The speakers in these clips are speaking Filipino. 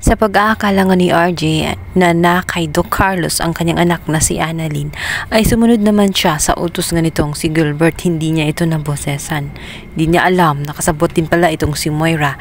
Sa pag-aakala nga ni RJ na kay Doc Carlos ang kanyang anak na si Annalyn, ay sumunod naman siya sa utos nga nitong si Gilbert. Hindi niya ito nabosesan. Hindi niya alam, nakasabot din pala itong si Moira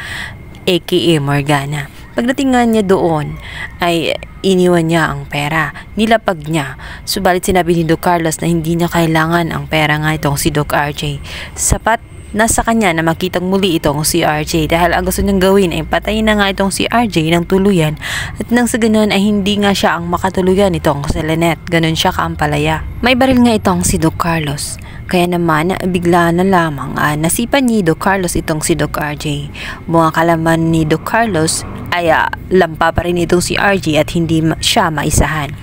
aka Morgana. Pagdating nga niya doon ay iniwan niya ang pera, nilapag niya. Subalit sinabi ni Doc Carlos na hindi niya kailangan ang pera nga itong si Doc RJ. Sapat nasa kanya na makitang muli itong si RJ dahil ang gusto niyang gawin ay patayin na nga itong si RJ ng tuluyan at nang sa ganun ay hindi nga siya ang makatuluyan itong si Lynette. Ganun siya kaampalaya. May baril nga itong si Doc Carlos. Kaya naman bigla na lamang nasipan ni Doc Carlos itong si Doc RJ. Mga kalaman ni Doc Carlos ay lampa pa rin itong si RJ at hindi siya maisahan.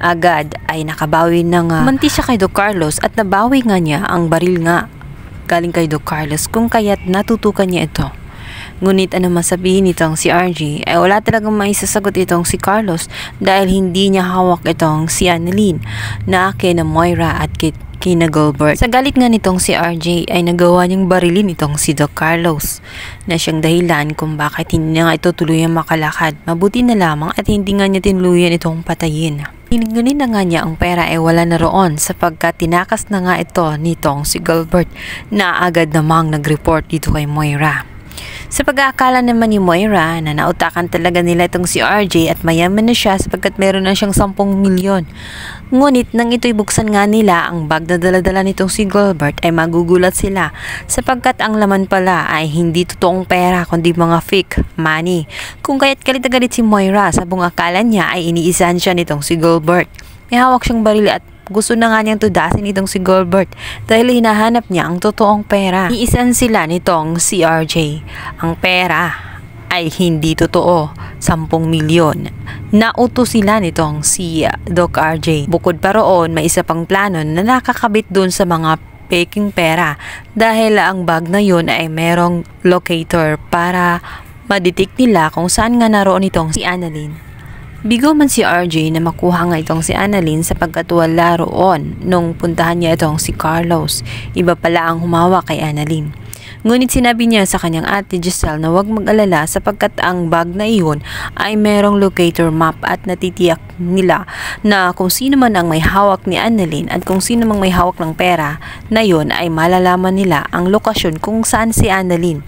Agad ay nakabawi ng manti siya kay Doc Carlos at nabawi nga niya ang baril nga galing kay Doc Carlos kung kaya't natutukan niya ito. Ngunit ano masabihin nitong si RJ ay wala talagang maisasagot itong si Carlos dahil hindi niya hawak itong si Annalyn na kina Moira at kina Gilbert. Sa galit nga nitong si RJ ay nagawa niyang barilin itong si Doc Carlos na siyang dahilan kung bakit hindi nga ito tuluyang makalakad. Mabuti na lamang at hindi nga niya tinuluyan itong patayin. Hiningunin na nga niya ang pera ay wala na roon sapagkat tinakas na nga ito nitong si Gilbert na agad namang nag-report dito kay Moira. Sa pag-aakala naman ni Moira na nautakan talaga nila itong si RJ at mayaman na siya sapagkat meron na siyang 10 milyon. Ngunit nang ito'y buksan nga nila ang bag na dala-dala nitong si Gilbert ay magugulat sila sapagkat ang laman pala ay hindi totoong pera kundi mga fake money. Kung kaya't galit si Moira sa buong akala niya ay iniisahan siya nitong si Gilbert. May hawak siyang baril at gusto na nga niyang tudasin itong si Gilbert dahil hinahanap niya ang totoong pera. Iisan sila nitong si RJ. Ang pera ay hindi totoo, 10 milyon. Nauto sila nitong si Doc RJ. Bukod pa roon, may isa pang plano na nakakabit dun sa mga peking pera dahil ang bag na yun ay merong locator para madetect nila kung saan nga naroon itong si Annalyn. Bigo man si RJ na makuha nga itong si Annalyn sapagkat wala roon nung puntahan niya itong si Carlos. Iba pala ang humawak kay Annalyn. Ngunit sinabi niya sa kanyang ate Giselle na huwag mag-alala sapagkat ang bag na iyon ay merong locator map at natitiyak nila na kung sino man ang may hawak ni Annalyn at kung sino mang may hawak ng pera na yon ay malalaman nila ang lokasyon kung saan si Annalyn.